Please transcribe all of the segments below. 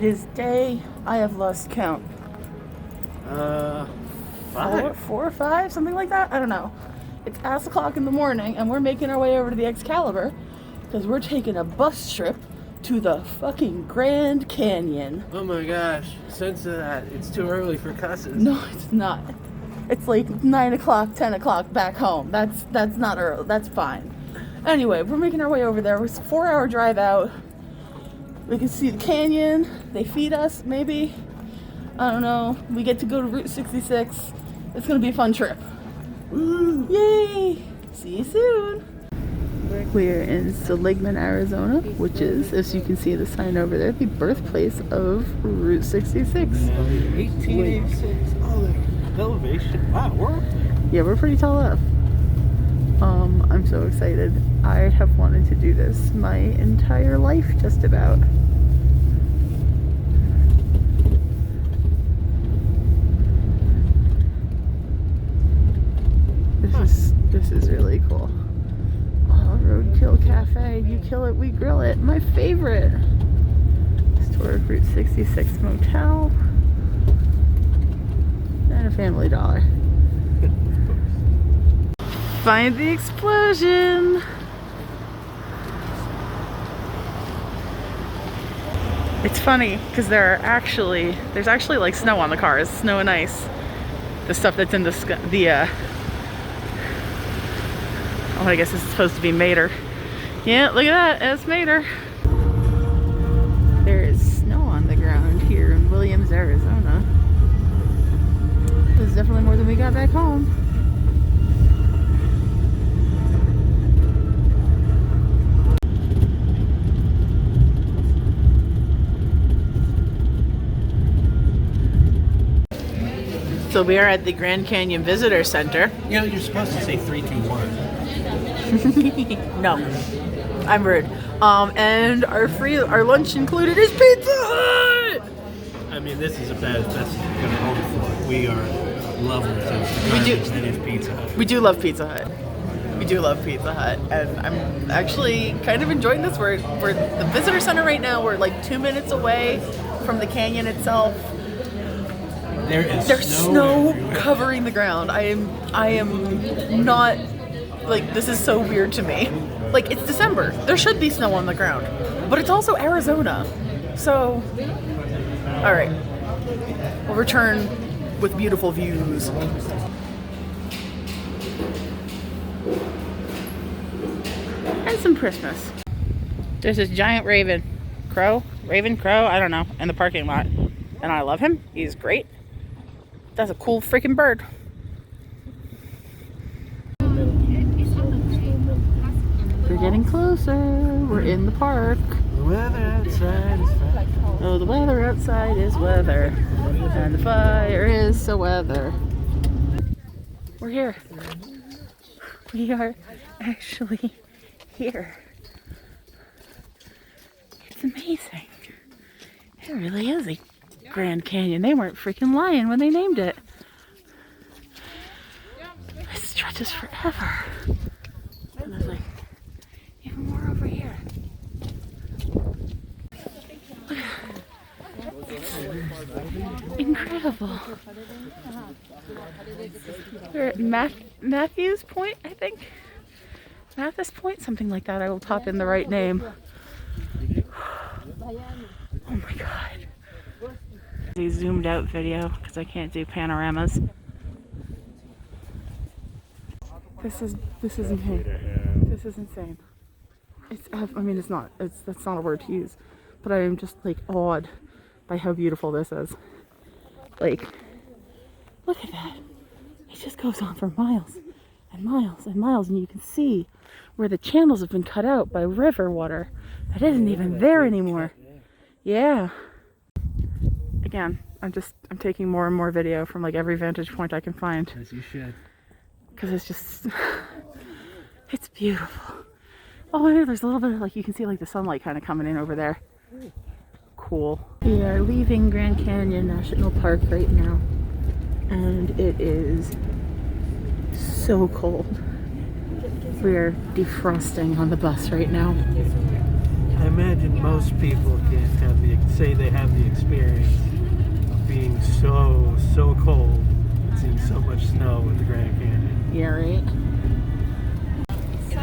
is day, I have lost count. 5? Four or five, something like that. I don't know. It's ass o'clock in the morning, and we're making our way over to the Excalibur because we're taking a bus trip to the fucking Grand Canyon. Oh my gosh, sense of that. It's too early for cusses. No, it's not. It's like 9 o'clock, 10 o'clock back home. That's not early. That's fine. Anyway, we're making our way over there. It's a 4-hour drive out. We can see the canyon. They feed us, maybe. I don't know. We get to go to Route 66. It's gonna be a fun trip. Woo. Yay! See you soon. We're in Seligman, Arizona, which is, as you can see the sign over there, the birthplace of Route 66. 1886. Oh, the elevation. Wow, we're up there. Yeah, we're pretty tall up. I'm so excited. I have wanted to do this my entire life, just about. This is really cool. Oh, Roadkill Cafe. You kill it, we grill it. My favorite. Historic Route 66 Motel. And a Family Dollar. Find the explosion. It's funny because there's actually like snow on the cars, snow and ice. The stuff that's in the oh, I guess it's supposed to be Mater. Yeah, look at that, it's Mater. There is snow on the ground here in Williams, Arizona. This is definitely more than we got back home. So we are at the Grand Canyon Visitor Center. You know, you're supposed to say 3, 2, 1. No, I'm rude. And our lunch included is Pizza Hut. I mean, this is that's gonna hold it for. We are lovers of garbage that is Pizza Hut. We do love Pizza Hut. We do love Pizza Hut, and I'm actually kind of enjoying this. We're the visitor center right now. We're like 2 minutes away from the canyon itself. There's snow covering the ground. I am not, like, this is so weird to me. Like, it's December. There should be snow on the ground. But it's also Arizona. So, alright. We'll return with beautiful views. And some Christmas. There's this giant raven, crow, I don't know, in the parking lot. And I love him. He's great. That's a cool freaking bird. We're getting closer. We're in the park. The weather outside is fine. Oh, the weather outside is weather. And the fire is the weather. We're here. We are actually here. It's amazing. It really is a Grand Canyon. They weren't freaking lying when they named it. It stretches forever. And there's like even more over here. It's incredible. We're at Matthews Point, I think. Mathis Point, something like that. I will type in the right name. Oh my god. A zoomed out video because I can't do panoramas. This is insane. This is insane. I mean, that's not a word to use, but I am just like awed by how beautiful this is. Like, look at that. It just goes on for miles and miles and miles, and you can see where the channels have been cut out by river water that isn't even there anymore. Yeah. Again, I'm taking more and more video from like every vantage point I can find. As you should. Because it's just, it's beautiful. Oh, and there's a little bit of, like, you can see like the sunlight kind of coming in over there. Cool. We are leaving Grand Canyon National Park right now. And it is so cold. We are defrosting on the bus right now. I imagine most people can't have say they have the experience of being so cold and seeing so much snow in the Grand Canyon. Yeah, right.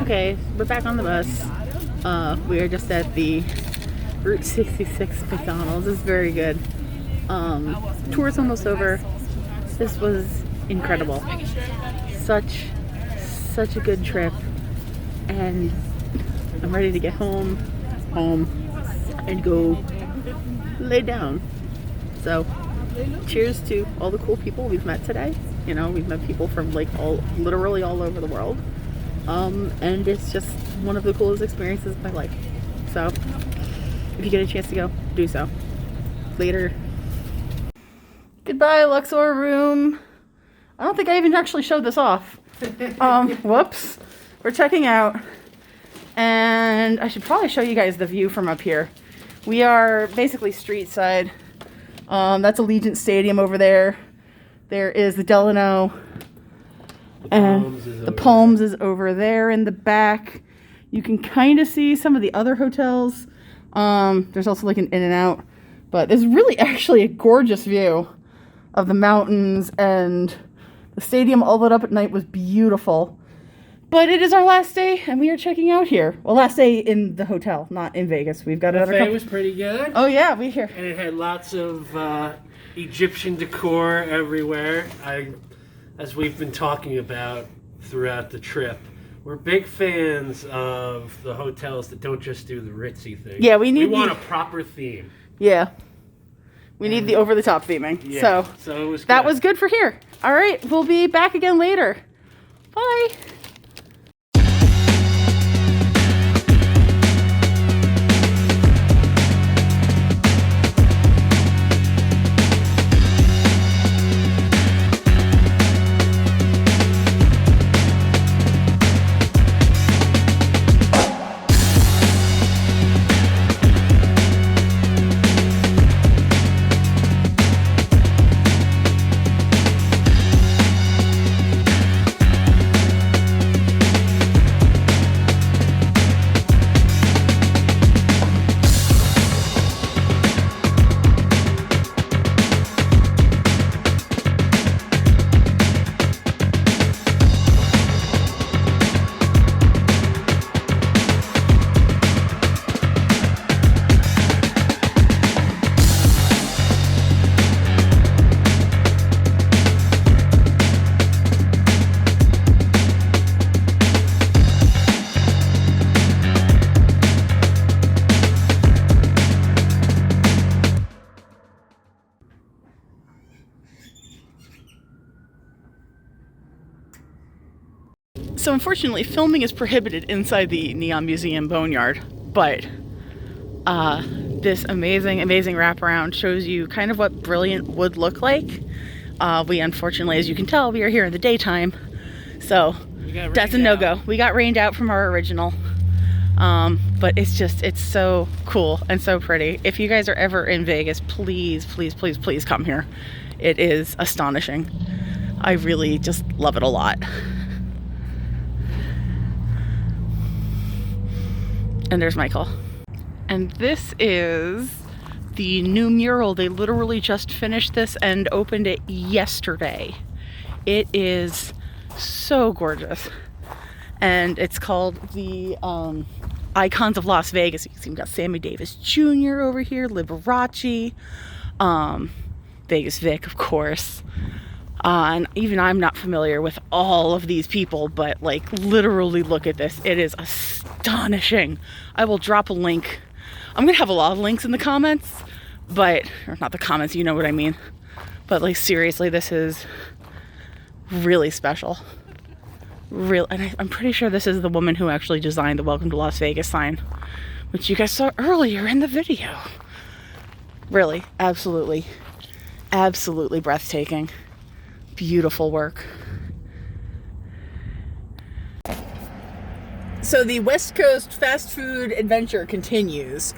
Okay, we're back on the bus. We are just at the Route 66 McDonald's. It's very good. Tour's almost over. This was incredible. Such a good trip, and I'm ready to get home, and go lay down. So, cheers to all the cool people we've met today. You know, we've met people from like literally all over the world. And it's just one of the coolest experiences of my life. So, if you get a chance to go, do so. Later. Goodbye, Luxor room. I don't think I even actually showed this off. Whoops. We're checking out. And I should probably show you guys the view from up here. We are basically street side. That's Allegiant Stadium over there. There is the Delano. And the Palms is over there in the back. You can kind of see some of the other hotels. There's also like an In-N-Out. But there's really actually a gorgeous view of the mountains, and the stadium all lit up at night was beautiful. But it is our last day, and we are checking out here. Well, last day in the hotel, not in Vegas. We've got another couple. It was pretty good. Oh yeah, we here. And it had lots of Egyptian decor everywhere. As we've been talking about throughout the trip, we're big fans of the hotels that don't just do the ritzy thing. Yeah, we want a proper theme. Yeah. We need the over-the-top theming. Yeah, so it was good. That was good for here. All right, we'll be back again later. Bye. So unfortunately, filming is prohibited inside the Neon Museum Boneyard, but this amazing wraparound shows you kind of what Brilliant would look like. We unfortunately, as you can tell, we are here in the daytime, so that's a no-go. We got rained out from our original, but it's so cool and so pretty. If you guys are ever in Vegas, please come here. It is astonishing. I really just love it a lot. And there's Michael. And this is the new mural. They literally just finished this and opened it yesterday. It is so gorgeous. And it's called the Icons of Las Vegas. You can see we've got Sammy Davis Jr. over here, Liberace, Vegas Vic, of course. And even I'm not familiar with all of these people, but like literally look at this. It is astonishing. I will drop a link. I'm gonna have a lot of links in the comments, or not the comments, you know what I mean. But like seriously, this is really special. And I'm pretty sure this is the woman who actually designed the Welcome to Las Vegas sign, which you guys saw earlier in the video. Really, absolutely breathtaking. Beautiful work. So the West Coast fast food adventure continues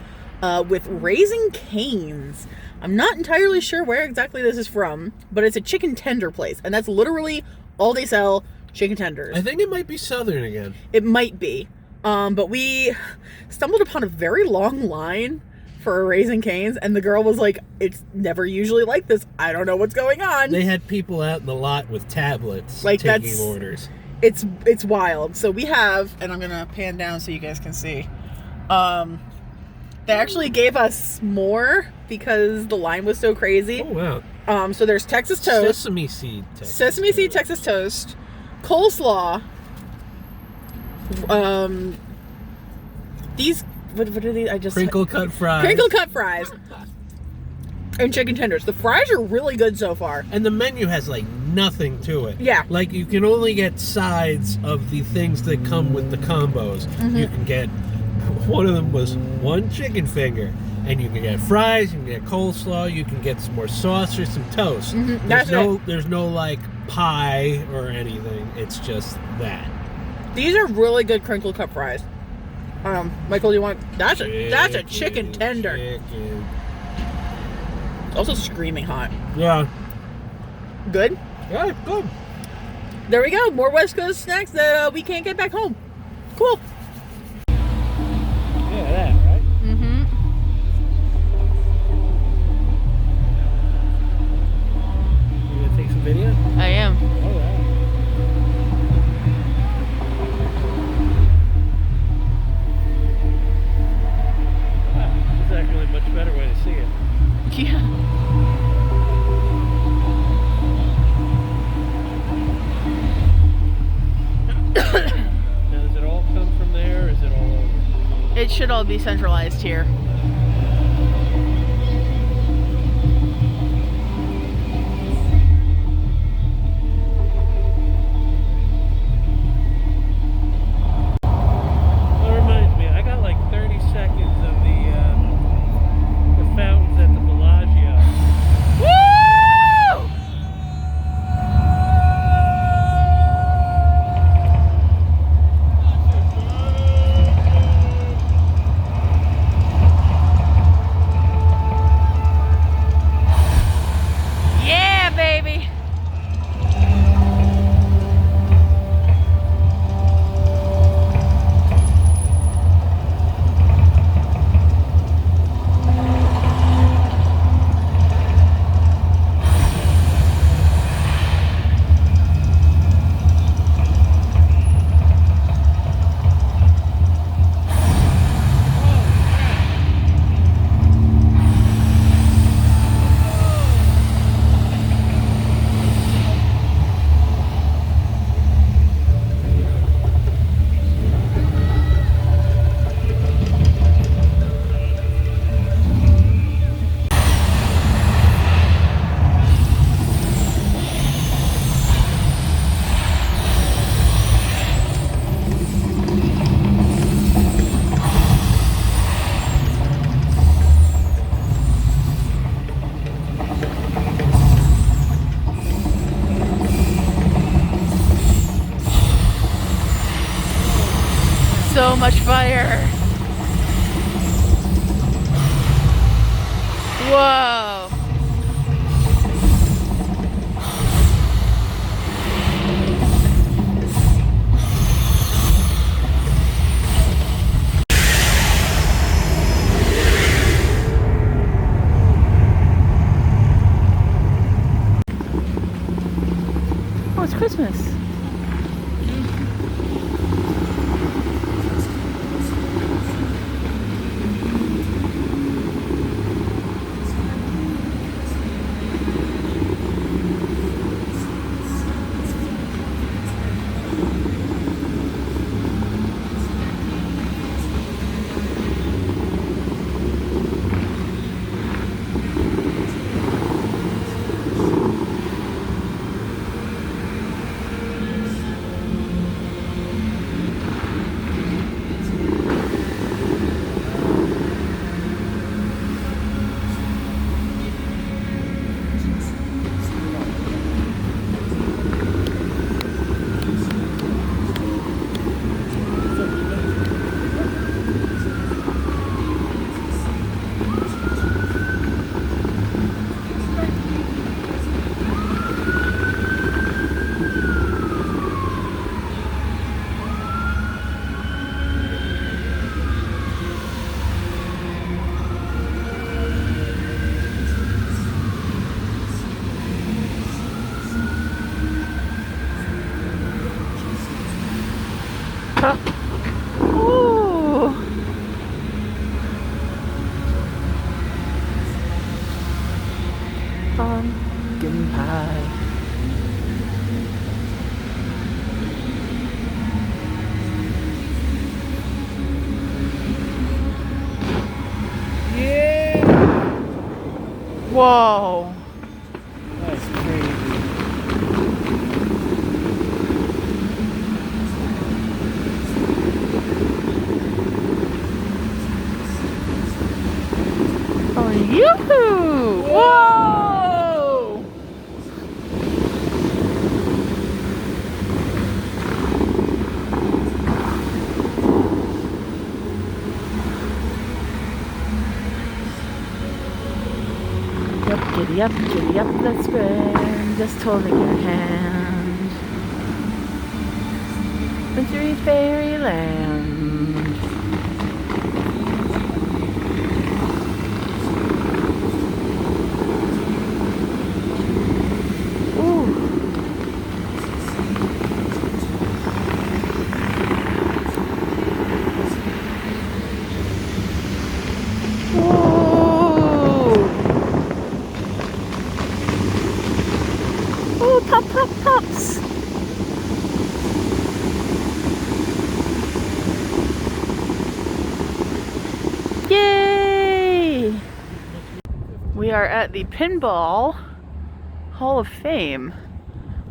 with Raising Cane's. I'm not entirely sure where exactly this is from, but it's a chicken tender place, and that's literally all they sell, chicken tenders. I think it might be Southern again. It might be. But we stumbled upon a very long line for Raising Cane's, and the girl was like, "It's never usually like this. I don't know what's going on." They had people out in the lot with tablets, Like, taking orders. It's wild. So we have, and I'm gonna pan down so you guys can see. They actually gave us more because the line was so crazy. Oh wow! So there's Texas toast, Sesame seed Texas toast, coleslaw. These what are these? I just Crinkle cut fries. Crinkle cut fries. And chicken tenders. The fries are really good so far. And the menu has like nothing to it. Yeah. Like you can only get sides of the things that come with the combos. Mm-hmm. You can get, one of them was one chicken finger. And you can get fries, you can get coleslaw, you can get some more sauce or some toast. Mm-hmm. There's no like pie or anything. It's just that. These are really good crinkle cut fries. Michael, do you want? That's a chicken tender. Chicken. Also screaming hot. Yeah. Good. Yeah, good. There we go. More West Coast snacks that we can't get back home. Cool. Yeah, that right. Mm-hmm. You gonna take some video? I am. Oh yeah. This is actually a much better way to see it. Yeah. Now, does it all come from there, or is it all over? It should all be centralized here. That reminds me, I got like 30 seconds of the fountains at the Bellagio. Woo! Yeah, baby. So much fire. Whoa. Oh, it's Christmas. Whoa. That's crazy. Oh, yoo-hoo! Whoa! Giddy up, let's spin. Just holding your hand. Wintry fairyland. Pop, pop, pops. Yay! We are at the Pinball Hall of Fame,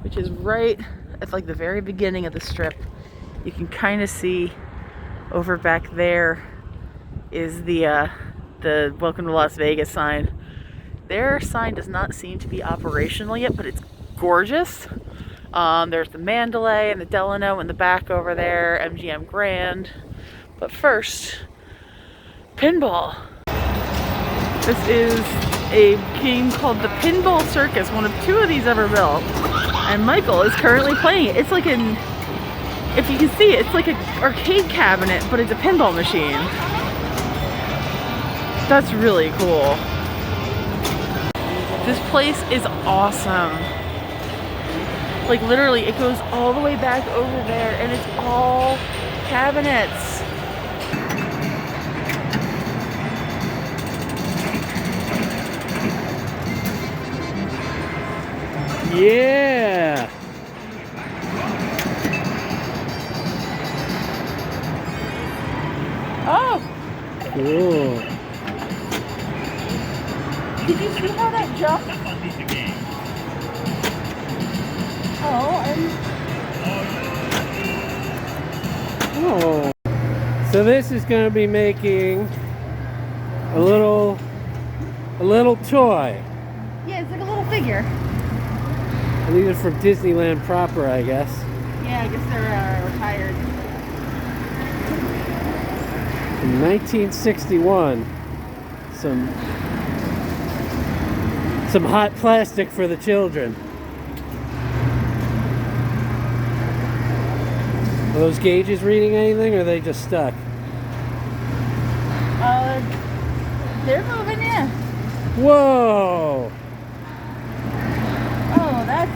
which is right at like the very beginning of the strip. You can kind of see over back there is the Welcome to Las Vegas sign. Their sign does not seem to be operational yet, but it's gorgeous. There's the Mandalay and the Delano in the back over there, MGM Grand. But first, pinball. This is a game called the Pinball Circus, one of 2 of these ever built. And Michael is currently playing it. It's like an, if you can see it, it's like an arcade cabinet, but it's a pinball machine. That's really cool. This place is awesome. Like literally, it goes all the way back over there and it's all cabinets. Yeah. Oh! Cool. Did you see how that jumped? Oh. So this is going to be making a little toy. Yeah, it's like a little figure. These are from Disneyland proper, I guess. Yeah, I guess they're retired. In 1961. Some hot plastic for the children. Are those gauges reading anything, or are they just stuck? They're moving, yeah. Whoa! Oh, that's...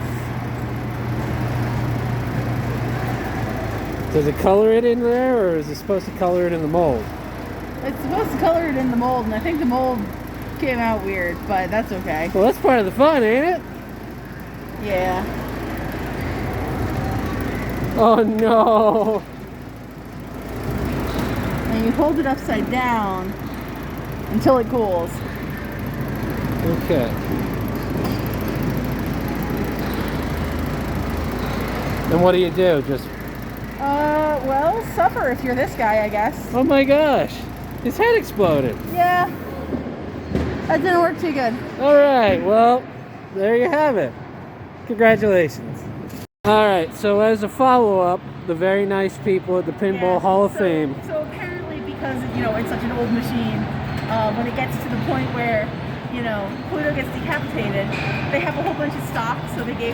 Does it color it in there, or is it supposed to color it in the mold? It's supposed to color it in the mold, and I think the mold came out weird, but that's okay. Well, that's part of the fun, ain't it? Yeah. Oh no! And you hold it upside down until it cools. Okay. And what do you do? Just... well, suffer if you're this guy, I guess. Oh my gosh! His head exploded! Yeah. That didn't work too good. Alright, well, there you have it. Congratulations. Alright, so as a follow-up, the very nice people at the Pinball Hall of Fame. So apparently because, it's such an old machine, when it gets to the point where, Pluto gets decapitated, they have a whole bunch of stock, so they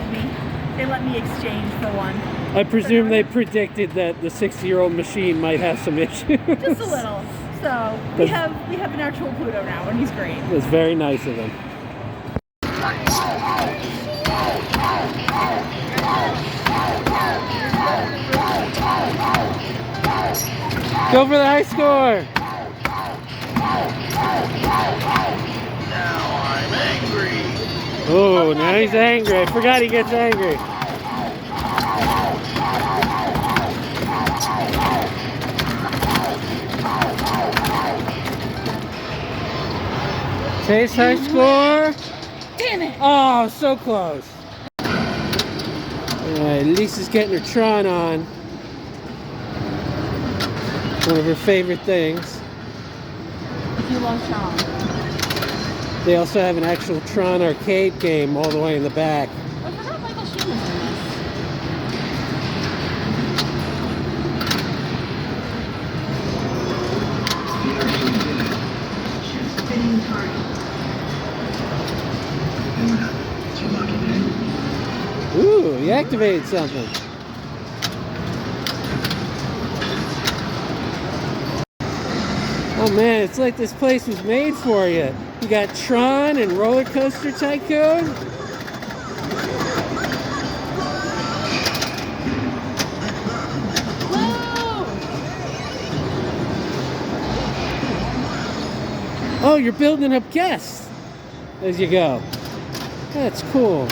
let me exchange for one. I presume they predicted that the 60-year-old machine might have some issues. Just a little. So we have an actual Pluto now, and he's great. It's very nice of them. Go for the high score! Now I'm angry. Oh, now he's angry. I forgot he gets angry. Chase high score. Damn it! Oh, so close. Alright, Lisa's getting her Tron on. One of her favorite things. You love Tron. They also have an actual Tron arcade game all the way in the back. I forgot Michael Sheen was in this. Ooh, you activated something. Oh man, it's like this place was made for you. You got Tron and Roller Coaster Tycoon. Oh, you're building up guests as you go. That's cool.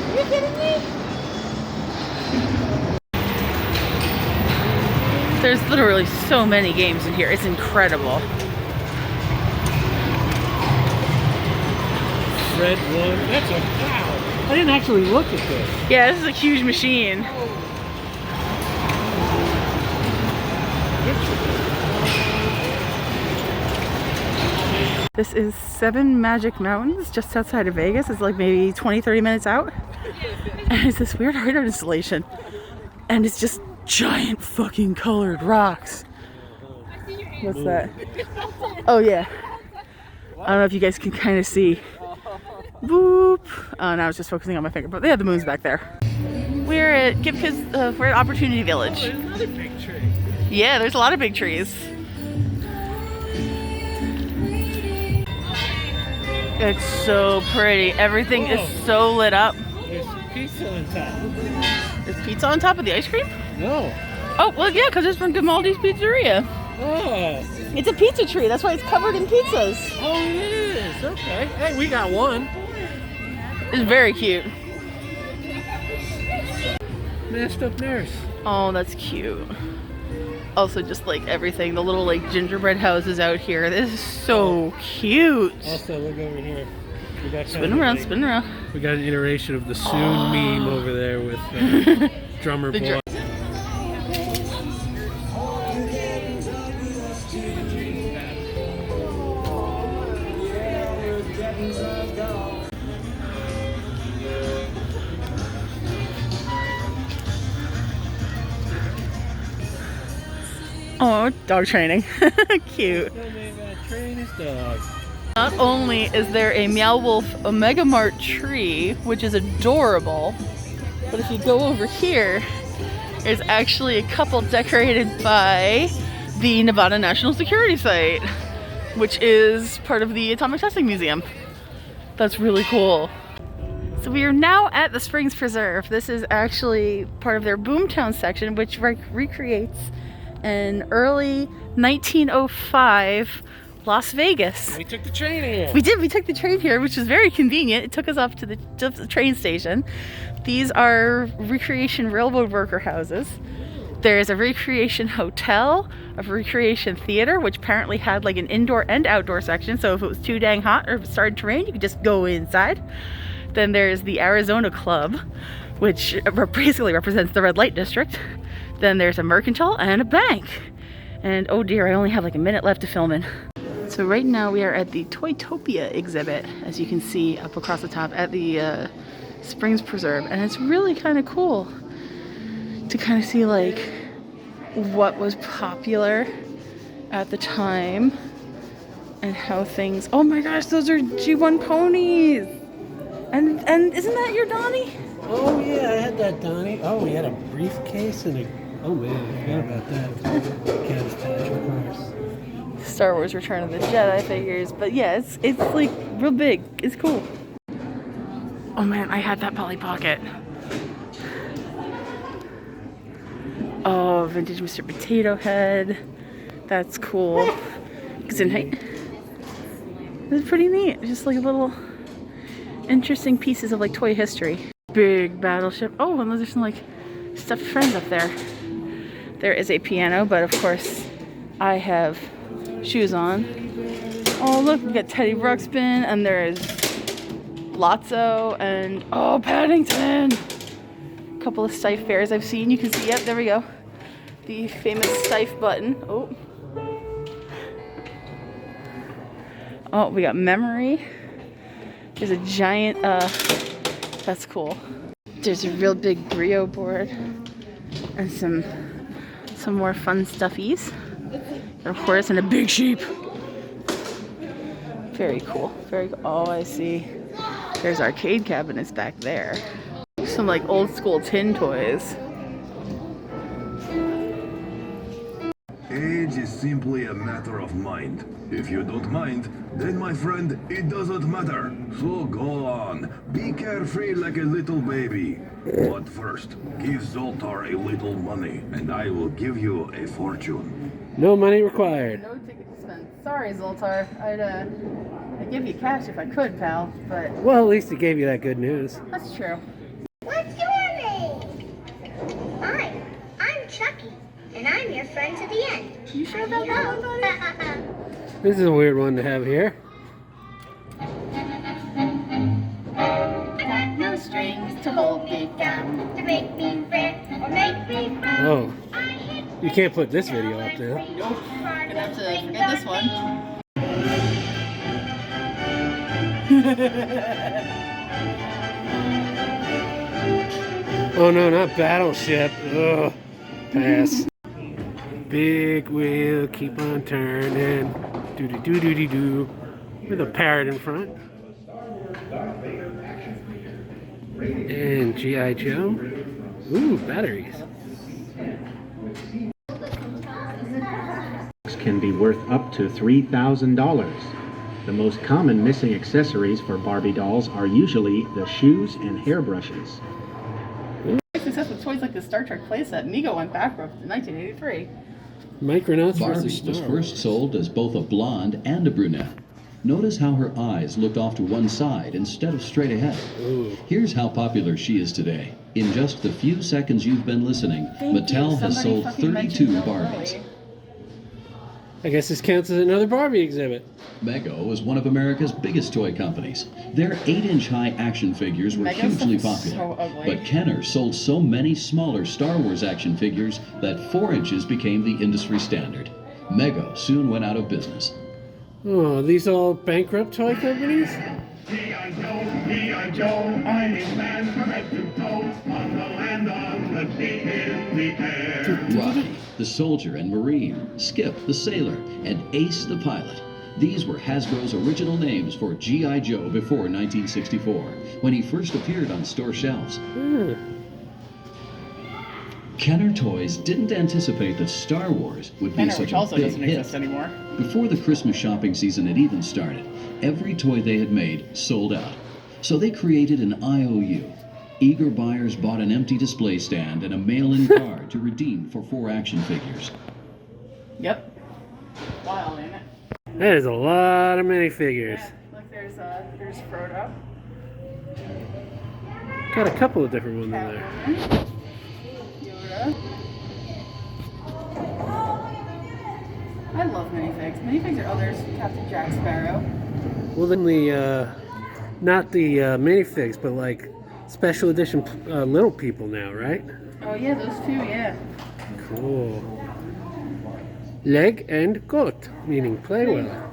Are you kidding me? There's literally so many games in here. It's incredible. Red one. That's a wow. I didn't actually look at this. Yeah, this is a huge machine. This is 7 Magic Mountains just outside of Vegas. It's like maybe 20-30 minutes out. And it's this weird art installation. And it's just giant fucking colored rocks. What's that? Oh yeah. I don't know if you guys can kind of see. Boop. Oh, now I was just focusing on my finger, but yeah, the moon's back there. We're at we're at Opportunity Village. There's another big tree. Yeah, there's a lot of big trees. It's so pretty. Everything is so lit up. There's pizza on top. There's pizza on top of the ice cream? No. Oh, well, yeah, because it's from Grimaldi's Pizzeria. Oh. It's a pizza tree. That's why it's covered in pizzas. Oh, it is. Okay. Hey, we got one. It's very cute. Masked up nurse. Oh, that's cute. Also, just like everything, the little like gingerbread houses out here. This is so cute. Also, look over here. We got Spin around, spin around. We got an iteration of the Soon meme over there with drummer boy. Oh, dog training. Cute. Train his dog. Not only is there a Meow Wolf Omega Mart tree, which is adorable, but if you go over here, there's actually a couple decorated by the Nevada National Security Site, which is part of the Atomic Testing Museum. That's really cool. So we are now at the Springs Preserve. This is actually part of their Boomtown section, which recreates an early 1905 Las Vegas. We took the train here. We did. We took the train here, which was very convenient. It took us up to the train station. These are recreation railroad worker houses. There's a recreation hotel, a recreation theater, which apparently had like an indoor and outdoor section. So if it was too dang hot or if it started to rain, you could just go inside. Then there's the Arizona Club, which basically represents the red light district. Then there's a mercantile and a bank. And oh dear, I only have like a minute left to film in. So right now we are at the Toytopia exhibit, as you can see up across the top at the Springs Preserve. And it's really kind of cool to kind of see like what was popular at the time and how things, oh my gosh, those are G1 ponies. And isn't that your Donnie? Oh yeah, I had that Donnie. Oh, we had a briefcase and a, oh man, I forgot about that. Cat's Paw, of course. Star Wars Return of the Jedi figures, but yeah, it's like real big. It's cool. Oh man, I had that Polly Pocket. Oh, vintage Mr. Potato Head. That's cool. Gesundheit. It's pretty neat. Just like a little interesting pieces of like toy history. Big battleship. Oh, and those are some like stuffed friends up there. There is a piano, but of course I have shoes on. Oh look, we got Teddy Ruxpin, and there's Lotso, and oh, Paddington! A couple of Stife bears I've seen. You can see, yep, there we go. The famous Stife button. Oh, we got Memory. There's a giant, that's cool. There's a real big griot board and some more fun stuffies. And of course, and a big sheep. Very cool, very cool. Oh, I see. There's arcade cabinets back there. Some like old school tin toys. Age is simply a matter of mind. If you don't mind, then my friend, it doesn't matter. So go on, be carefree like a little baby. But first, give Zoltar a little money, and I will give you a fortune. No money required. No ticket to spend. Sorry, Zoltar. I'd give you cash if I could, pal, but... Well, at least he gave you that good news. That's true. What's your name? Hi, I'm Chucky, and I'm your friend to the end. You sure about that one, buddy? This is a weird one to have here. Got no strings to hold me down, to make me fret or make me frown. Oh, you can't put this video up there. Nope. Gonna have to forget this one. Oh no, not Battleship. Ugh. Pass. Big wheel, keep on turning. Do-do-do-do-do-do. With a parrot in front. And G.I. Joe. Ooh, batteries. Can be worth up to $3,000. The most common missing accessories for Barbie dolls are usually the shoes and hairbrushes. Success with toys like the Star Trek playset, Mego went bankrupt in 1983. Micronauts Barbie versus Star was Wars. first sold as both a blonde and a brunette. Notice how her eyes looked off to one side instead of straight ahead. Ooh. Here's how popular she is today. In just the few seconds you've been listening, Mattel has sold 32 Barbies. I guess this counts as another Barbie exhibit. Mego is one of America's biggest toy companies. Their 8-inch high action figures were Mego's hugely so popular. ugly. But Kenner sold so many smaller Star Wars action figures that 4 inches became the industry standard. Mego soon went out of business. Oh, are these all bankrupt toy companies? G.I. Joe, I'm his man from head to toe, on the land, on the sea, in the air. Rocky, the soldier and marine, Skip, the sailor, and Ace, the pilot. These were Hasbro's original names for G.I. Joe before 1964, when he first appeared on store shelves. Kenner Toys didn't anticipate that Star Wars would be Kenner, such which a also big doesn't hit. exist anymore. Before the Christmas shopping season had even started, every toy they had made sold out. So they created an IOU. Eager buyers bought an empty display stand and a mail-in card to redeem for 4 action figures. Yep. Wild, ain't it? That is a lot of minifigures. Yeah. Look, there's Frodo. Got a couple of different ones in there. Catwoman. Yoda. I love minifigs. Minifigs are others. Captain Jack Sparrow. Well, then not the minifigs, but like special edition little people now, right? Oh yeah, those two, yeah. Cool. Leg and goat, meaning play well.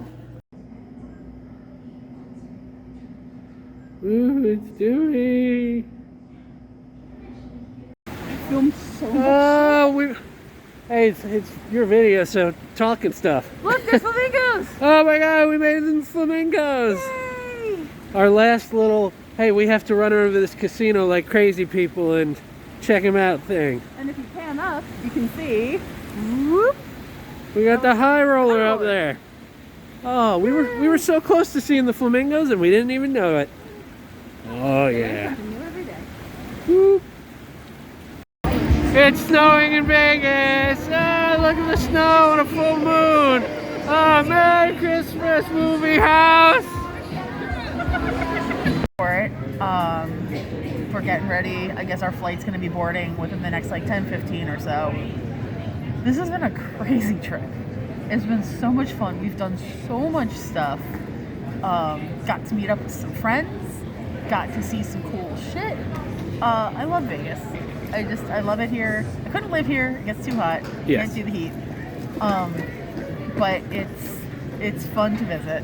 Ooh, it's Dewey. Filmed so much. Oh, hey, it's your video, so talking stuff. Look, there's flamingos! Oh my God, we made them flamingos. Yay! Our last little, hey, we have to run over this casino like crazy people and check them out thing. And if you pan up, you can see. Whoop! We got the high roller up there. Oh, we were so close to seeing the flamingos and we didn't even know it. Oh yeah. Something new every day. Whoop. It's snowing in Vegas. Oh, look at the snow and a full moon. Oh, Merry Christmas, movie house. We're getting ready. I guess our flight's gonna be boarding within the next like 10-15 or so. This has been a crazy trip. It's been so much fun. We've done so much stuff. Got to meet up with some friends. Got to see some cool shit. I love Vegas. I love it here. I couldn't live here. It gets too hot. Yes. Can't do the heat. But it's fun to visit.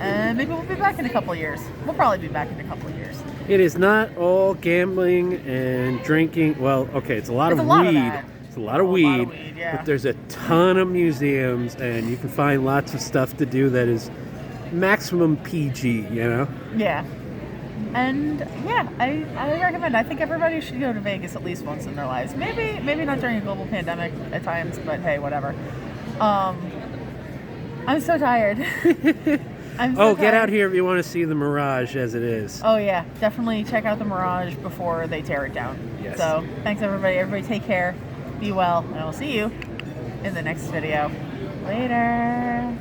And maybe we'll be back in a couple of years. We'll probably be back in a couple of years. It is not all gambling and drinking. Well, okay, it's a lot of weed. It's a lot of weed, yeah. but there's a ton of museums, and you can find lots of stuff to do that is maximum PG, you know? Yeah. And yeah, I recommend. I think everybody should go to Vegas at least once in their lives. Maybe not during a global pandemic at times, but hey, whatever. I'm so tired. Get out here if you want to see the Mirage as it is. Oh yeah, definitely check out the Mirage before they tear it down. Yes. So thanks everybody. Everybody take care, be well, and I'll see you in the next video. Later.